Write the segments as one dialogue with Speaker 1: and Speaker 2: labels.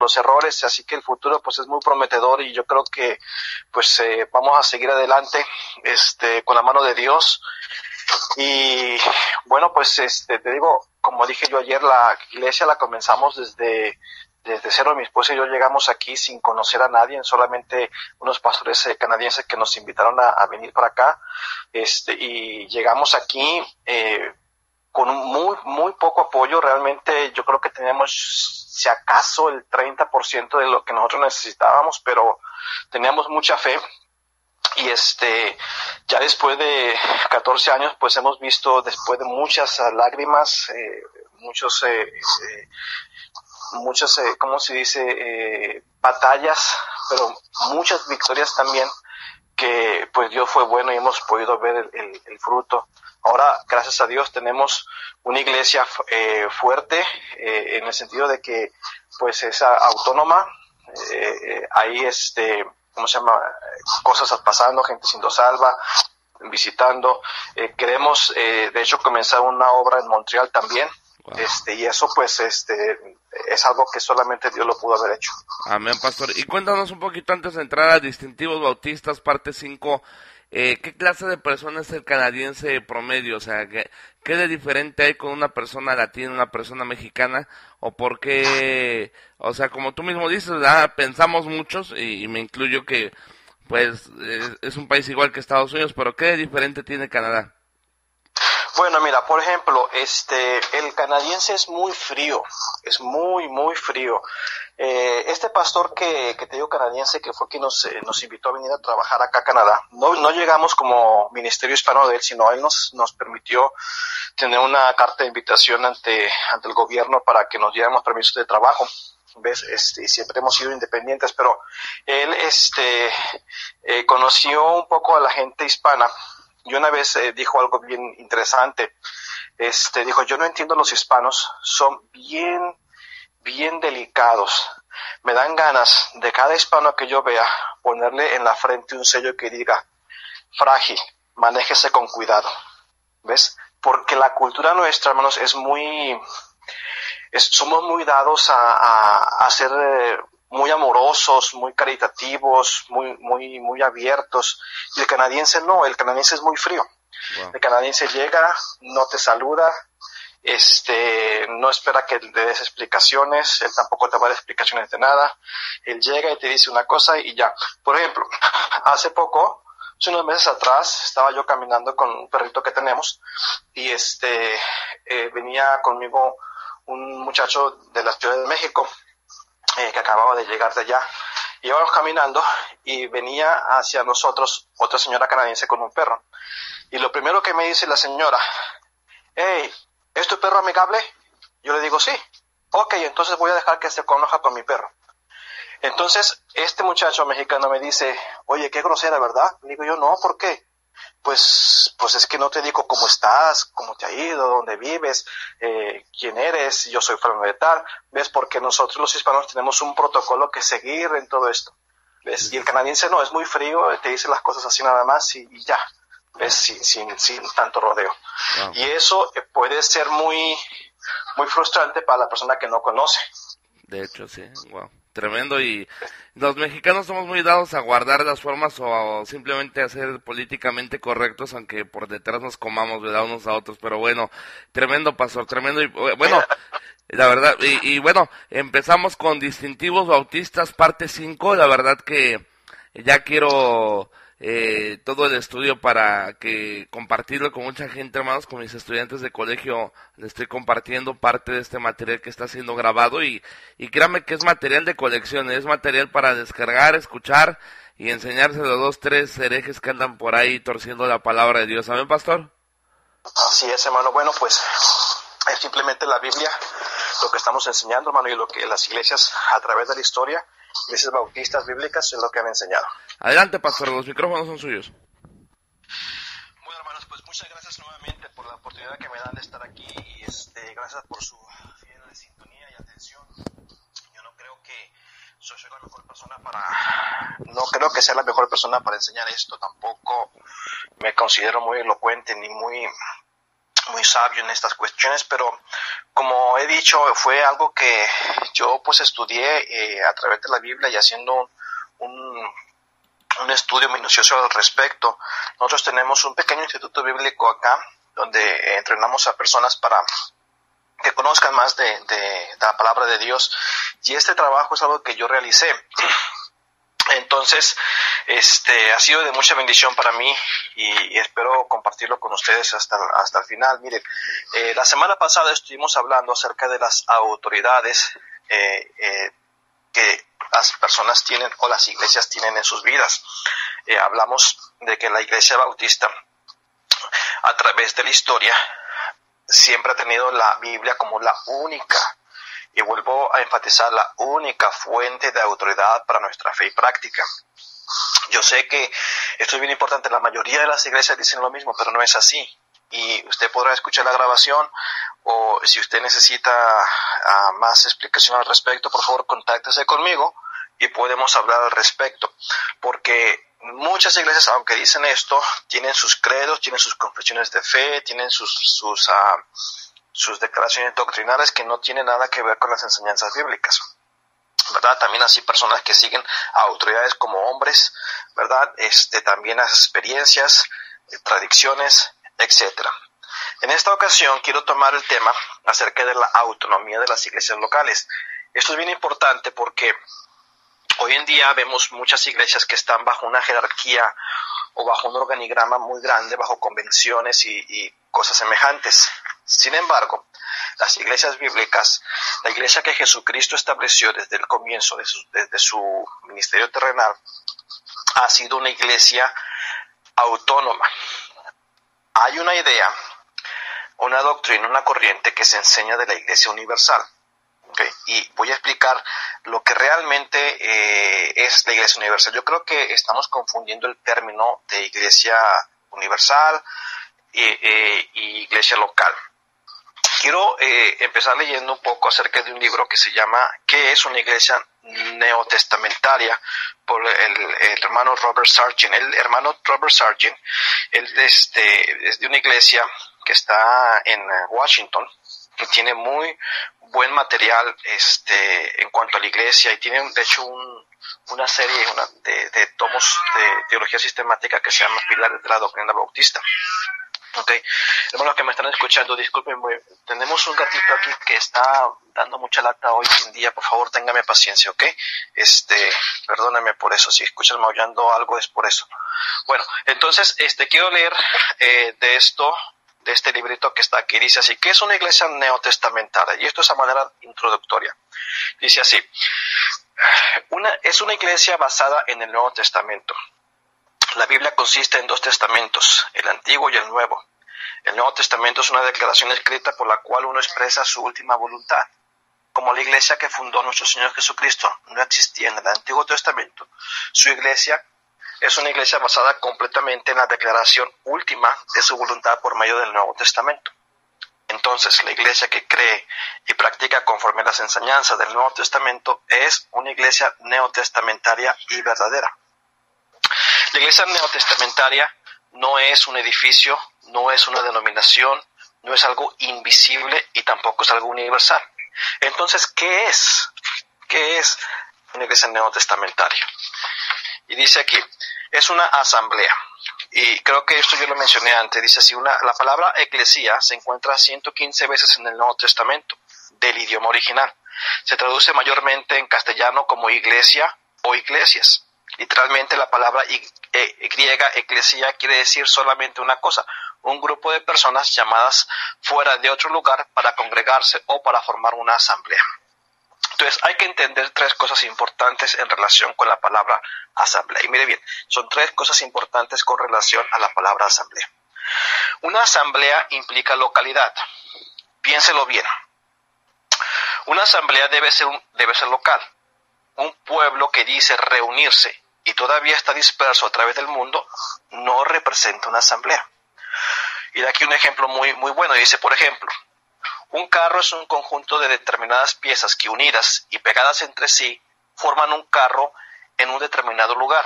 Speaker 1: los errores, así que el futuro pues es muy prometedor y yo creo que pues vamos a seguir adelante con la mano de Dios. Y bueno, pues te digo, como dije yo ayer, la iglesia la comenzamos desde cero. Mi esposa y yo llegamos aquí sin conocer a nadie, solamente unos pastores canadienses que nos invitaron a venir para acá, y llegamos aquí con muy poco apoyo. Realmente yo creo que teníamos, si acaso, el 30% de lo que nosotros necesitábamos, pero teníamos mucha fe. Y ya después de 14 años, pues hemos visto, después de muchas lágrimas, muchas, ¿cómo se dice? Batallas, pero muchas victorias también, que pues Dios fue bueno y hemos podido ver el fruto. Ahora, gracias a Dios, tenemos una iglesia fuerte, en el sentido de que pues es autónoma. Hay ¿cómo se llama? Cosas pasando, gente siendo salva, visitando. Queremos, de hecho, comenzar una obra en Montreal también. Wow. Y eso pues es algo que solamente Dios lo pudo haber hecho.
Speaker 2: Amén, pastor. Y cuéntanos un poquito antes de entrar a Distintivos Bautistas, parte 5, ¿qué clase de persona es el canadiense promedio? O sea, ¿qué de diferente hay con una persona latina, una persona mexicana? ¿O por qué? O sea, como tú mismo dices, ¿verdad? Pensamos muchos, y me incluyo, que pues es un país igual que Estados Unidos, pero ¿qué de diferente tiene Canadá?
Speaker 1: Bueno, mira, por ejemplo, el canadiense es muy frío, es muy frío. Este pastor que te digo, canadiense, que fue quien nos invitó a venir a trabajar acá a Canadá, no llegamos como ministerio hispano de él, sino él nos permitió tener una carta de invitación ante el gobierno para que nos diéramos permisos de trabajo. ¿Ves? Y siempre hemos sido independientes, pero él conoció un poco a la gente hispana. Y una vez dijo algo bien interesante. Dijo, yo no entiendo, los hispanos son bien delicados. Me dan ganas de cada hispano que yo vea ponerle en la frente un sello que diga, frágil, manéjese con cuidado. ¿Ves? Porque la cultura nuestra, hermanos, somos muy dados a ser muy amorosos, muy caritativos, muy abiertos. Y el canadiense no, el canadiense es muy frío. Wow. El canadiense llega, no te saluda, no espera que le des explicaciones, él tampoco te va a dar explicaciones de nada. Él llega y te dice una cosa y ya. Por ejemplo, hace unos meses atrás, estaba yo caminando con un perrito que tenemos y venía conmigo un muchacho de la Ciudad de México, que acababa de llegar de allá. Íbamos caminando y venía hacia nosotros otra señora canadiense con un perro. Y lo primero que me dice la señora, hey, ¿es tu perro amigable? Yo le digo, sí. Ok, entonces voy a dejar que se conozca con mi perro. Entonces, este muchacho mexicano me dice, oye, qué grosera, ¿verdad? Le digo yo, no, ¿por qué? Pues es que no te digo cómo estás, cómo te ha ido, dónde vives, quién eres, yo soy fulano de tal, ¿ves? Porque nosotros los hispanos tenemos un protocolo que seguir en todo esto, ¿ves? Y el canadiense no, es muy frío, te dice las cosas así nada más y ya, ¿ves? Sin tanto rodeo. Wow. Y eso puede ser muy frustrante para la persona que no conoce.
Speaker 2: De hecho, sí, wow. Tremendo. Y los mexicanos somos muy dados a guardar las formas o simplemente a ser políticamente correctos, aunque por detrás nos comamos, ¿verdad? Unos a otros. Pero bueno, tremendo, pastor, tremendo. Y bueno, la verdad, y bueno, empezamos con Distintivos Bautistas, parte 5. La verdad que ya quiero todo el estudio para que compartirlo con mucha gente, hermanos, con mis estudiantes de colegio. Les estoy compartiendo parte de este material que está siendo grabado y créanme que es material de colección, es material para descargar, escuchar y enseñárselo a 2, 3 herejes que andan por ahí torciendo la palabra de Dios. ¿Amén, pastor?
Speaker 1: Así es, hermano. Bueno, pues es simplemente la Biblia lo que estamos enseñando, hermano, y lo que las iglesias a través de la historia, iglesias bautistas bíblicas, es lo que han enseñado.
Speaker 2: Adelante, pastor, los micrófonos son suyos.
Speaker 1: Bueno, hermanos, pues muchas gracias nuevamente por la oportunidad que me dan de estar aquí y gracias por su fiel sintonía y atención. Yo no creo que soy la mejor persona no creo que sea la mejor persona para enseñar esto, tampoco me considero muy elocuente ni muy muy sabio en estas cuestiones, pero como he dicho, fue algo que yo pues estudié a través de la Biblia y haciendo un estudio minucioso al respecto. Nosotros tenemos un pequeño instituto bíblico acá, donde entrenamos a personas para que conozcan más de la palabra de Dios, y este trabajo es algo que yo realicé. Entonces, ha sido de mucha bendición para mí y espero compartirlo con ustedes hasta el final. Miren, la semana pasada estuvimos hablando acerca de las autoridades que las personas tienen o las iglesias tienen en sus vidas. Hablamos de que la Iglesia Bautista, a través de la historia, siempre ha tenido la Biblia como la única, y vuelvo a enfatizar, la única fuente de autoridad para nuestra fe y práctica. Yo sé que esto es bien importante, la mayoría de las iglesias dicen lo mismo, pero no es así. Y usted podrá escuchar la grabación, o si usted necesita más explicación al respecto, por favor contáctese conmigo y podemos hablar al respecto. Porque muchas iglesias, aunque dicen esto, tienen sus credos, tienen sus confesiones de fe, tienen sus declaraciones doctrinales que no tienen nada que ver con las enseñanzas bíblicas, ¿verdad? También así personas que siguen a autoridades como hombres, ¿verdad? También las experiencias, tradiciones, etcétera. En esta ocasión quiero tomar el tema acerca de la autonomía de las iglesias locales. Esto es bien importante porque hoy en día vemos muchas iglesias que están bajo una jerarquía o bajo un organigrama muy grande, bajo convenciones y cosas semejantes. Sin embargo, las iglesias bíblicas, la iglesia que Jesucristo estableció desde el comienzo, desde su ministerio terrenal, ha sido una iglesia autónoma. Hay una idea, una doctrina, una corriente que se enseña de la iglesia universal. ¿Okay? Y voy a explicar lo que realmente es la iglesia universal. Yo creo que estamos confundiendo el término de iglesia universal y iglesia local. Quiero empezar leyendo un poco acerca de un libro que se llama ¿Qué es una iglesia neotestamentaria? Por el hermano Robert Sargent. El hermano Robert Sargent, él es de una iglesia que está en Washington, que tiene muy buen material en cuanto a la iglesia, y tiene de hecho una serie de tomos de teología sistemática que se llama Pilares de la Doctrina Bautista. Okay. Hermanos que me están escuchando, disculpen, tenemos un gatito aquí que está dando mucha lata hoy en día, por favor téngame paciencia, ¿ok? Perdóname por eso, si escuchan maullando algo es por eso. Bueno, entonces, quiero leer de este librito que está aquí. Dice así: ¿qué es una iglesia neotestamentaria? Y esto es a manera introductoria. Dice así: es una iglesia basada en el Nuevo Testamento. La Biblia consiste en 2 testamentos, el Antiguo y el Nuevo. El Nuevo Testamento es una declaración escrita por la cual uno expresa su última voluntad. Como la iglesia que fundó nuestro Señor Jesucristo no existía en el Antiguo Testamento, su iglesia es una iglesia basada completamente en la declaración última de su voluntad por medio del Nuevo Testamento. Entonces, la iglesia que cree y practica conforme a las enseñanzas del Nuevo Testamento es una iglesia neotestamentaria y verdadera. La iglesia neotestamentaria no es un edificio, no es una denominación, no es algo invisible y tampoco es algo universal. Entonces, ¿qué es? ¿Qué es una iglesia neotestamentaria? Y dice aquí, es una asamblea. Y creo que esto yo lo mencioné antes. Dice así, la palabra eclesía se encuentra 115 veces en el Nuevo Testamento, del idioma original. Se traduce mayormente en castellano como iglesia o iglesias. Literalmente la palabra griega eclesía quiere decir solamente una cosa: un grupo de personas llamadas fuera de otro lugar para congregarse o para formar una asamblea. Entonces hay que entender 3 cosas importantes en relación con la palabra asamblea. Y mire bien, son 3 cosas importantes con relación a la palabra asamblea. Una asamblea implica localidad. Piénselo bien. Una asamblea debe ser local. Un pueblo que dice reunirse y todavía está disperso a través del mundo no representa una asamblea. Y de aquí un ejemplo muy, muy bueno. Dice, por ejemplo, un carro es un conjunto de determinadas piezas que, unidas y pegadas entre sí, forman un carro en un determinado lugar.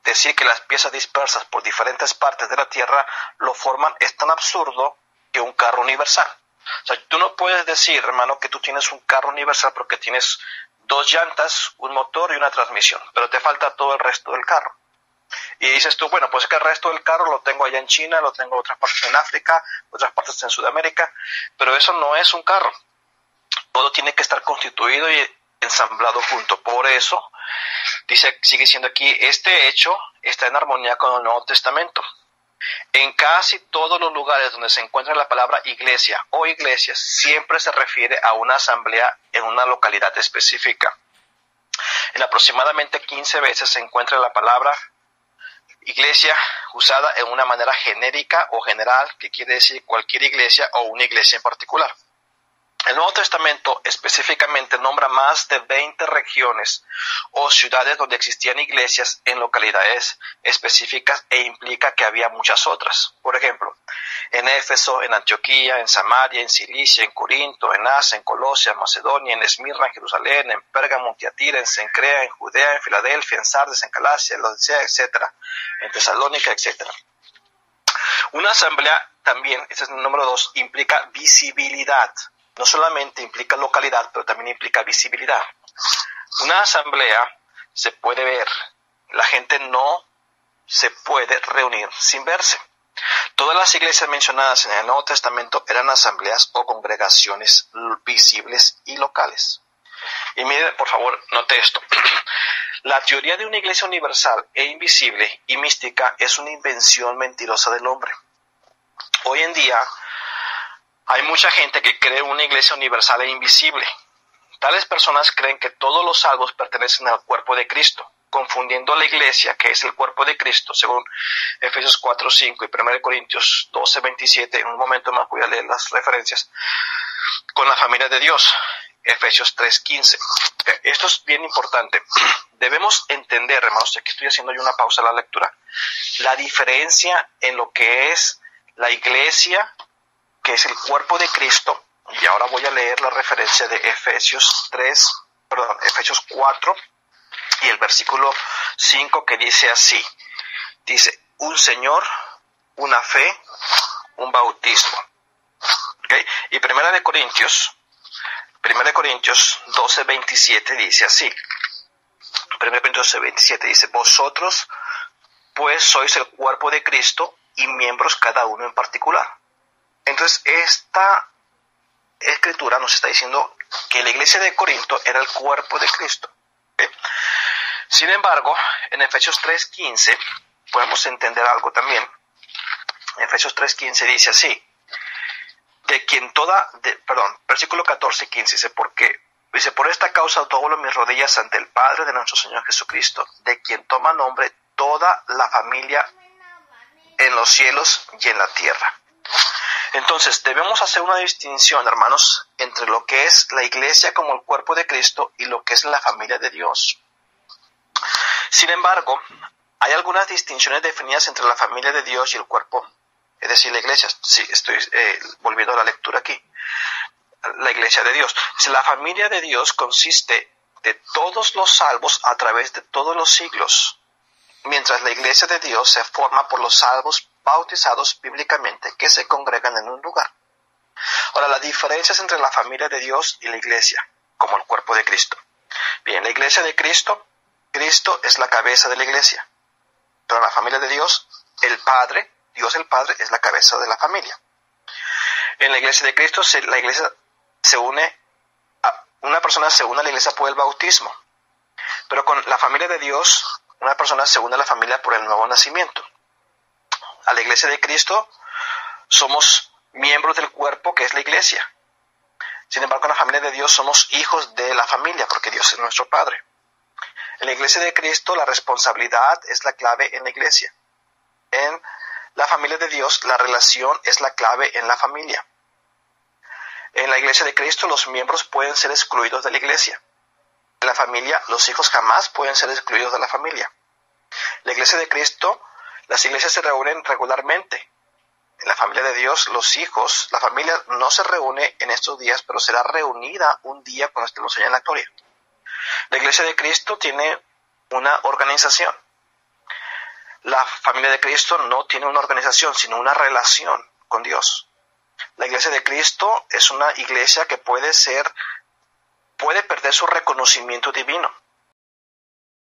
Speaker 1: Decir que las piezas dispersas por diferentes partes de la tierra lo forman es tan absurdo que un carro universal. O sea, tú no puedes decir, hermano, que tú tienes un carro universal porque tienes 2 llantas, un motor y una transmisión, pero te falta todo el resto del carro. Y dices tú, bueno, pues es que el resto del carro lo tengo allá en China, lo tengo en otras partes en África, otras partes en Sudamérica, pero eso no es un carro. Todo tiene que estar constituido y ensamblado junto. Por eso, dice, sigue diciendo aquí, este hecho está en armonía con el Nuevo Testamento. En casi todos los lugares donde se encuentra la palabra iglesia o iglesias, siempre se refiere a una asamblea en una localidad específica. En aproximadamente 15 veces se encuentra la palabra iglesia usada en una manera genérica o general, que quiere decir cualquier iglesia o una iglesia en particular. El Nuevo Testamento específicamente nombra más de 20 regiones o ciudades donde existían iglesias en localidades específicas e implica que había muchas otras. Por ejemplo, en Éfeso, en Antioquía, en Samaria, en Cilicia, en Corinto, en Asia, en Colosia, en Macedonia, en Esmirna, en Jerusalén, en Pérgamo, en Tiatira, en Cencrea, en Judea, en Filadelfia, en Sardes, en Galacia, en Laodicea, etc., en Tesalónica, etc. Una asamblea también, este es el número 2, implica visibilidad. No solamente implica localidad, pero también implica visibilidad. Una asamblea se puede ver. La gente no se puede reunir sin verse. Todas las iglesias mencionadas en el Nuevo Testamento eran asambleas o congregaciones visibles y locales. Y mire, por favor, note esto. La teoría de una iglesia universal e invisible y mística es una invención mentirosa del hombre. Hoy en día, hay mucha gente que cree una iglesia universal e invisible. Tales personas creen que todos los salvos pertenecen al cuerpo de Cristo, confundiendo a la iglesia, que es el cuerpo de Cristo, según Efesios 4:5 y 1 Corintios 12:27, en un momento más voy a leer las referencias, con la familia de Dios, Efesios 3:15. Esto es bien importante. Debemos entender, hermanos, aquí estoy haciendo yo una pausa en la lectura, la diferencia en lo que es la iglesia, que es el cuerpo de Cristo, y ahora voy a leer la referencia de Efesios 4, y el versículo 5 que dice así, dice, un Señor, una fe, un bautismo. ¿Okay? Y 1 Corintios 12:27 dice así, 1 Corintios 12:27 dice, vosotros pues sois el cuerpo de Cristo y miembros cada uno en particular. Entonces, esta escritura nos está diciendo que la iglesia de Corinto era el cuerpo de Cristo. ¿Okay? Sin embargo, en Efesios 3:15 podemos entender algo también. En Efesios 3:15 dice así, versículo 14:15 dice, por esta causa doblo mis rodillas ante el Padre de nuestro Señor Jesucristo, de quien toma nombre toda la familia en los cielos y en la tierra. Entonces, debemos hacer una distinción, hermanos, entre lo que es la iglesia como el cuerpo de Cristo y lo que es la familia de Dios. Sin embargo, hay algunas distinciones definidas entre la familia de Dios y el cuerpo, es decir, la iglesia. Sí, estoy volviendo a la lectura aquí. La iglesia de Dios. La familia de Dios consiste de todos los salvos a través de todos los siglos, mientras la iglesia de Dios se forma por los salvos bautizados bíblicamente que se congregan en un lugar. Ahora, las diferencias entre la familia de Dios y la iglesia, como el cuerpo de Cristo. Bien, la iglesia de Cristo, Cristo es la cabeza de la iglesia. Pero la familia de Dios, el Padre, Dios el Padre, es la cabeza de la familia. En la iglesia de Cristo, la iglesia se une, una persona se une a la iglesia por el bautismo. Pero con la familia de Dios, una persona se une a la familia por el nuevo nacimiento. A la iglesia de Cristo somos miembros del cuerpo que es la iglesia. Sin embargo, en la familia de Dios somos hijos de la familia porque Dios es nuestro Padre. En la iglesia de Cristo la responsabilidad es la clave en la iglesia. En la familia de Dios la relación es la clave en la familia. En la iglesia de Cristo los miembros pueden ser excluidos de la iglesia. En la familia los hijos jamás pueden ser excluidos de la familia. La iglesia de Cristo, las iglesias se reúnen regularmente. En la familia de Dios, los hijos, la familia no se reúne en estos días, pero será reunida un día cuando estemos allá en la gloria. La iglesia de Cristo tiene una organización. La familia de Cristo no tiene una organización, sino una relación con Dios. La iglesia de Cristo es una iglesia que puede perder su reconocimiento divino.